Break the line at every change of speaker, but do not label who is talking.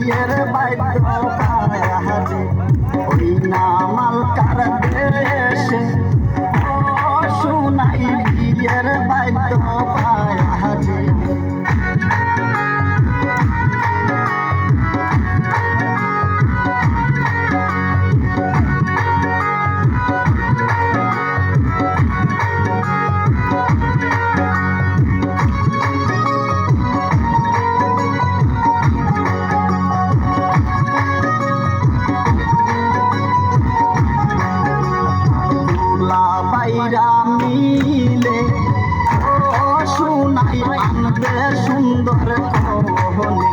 বিয়ের বাইরে হাজি ওই নামাল কার দেশে ও শুনাই বিয়ের বাইরে হাজি বাইরা মিলে ও শুনাই আনবে সুন্দর খবর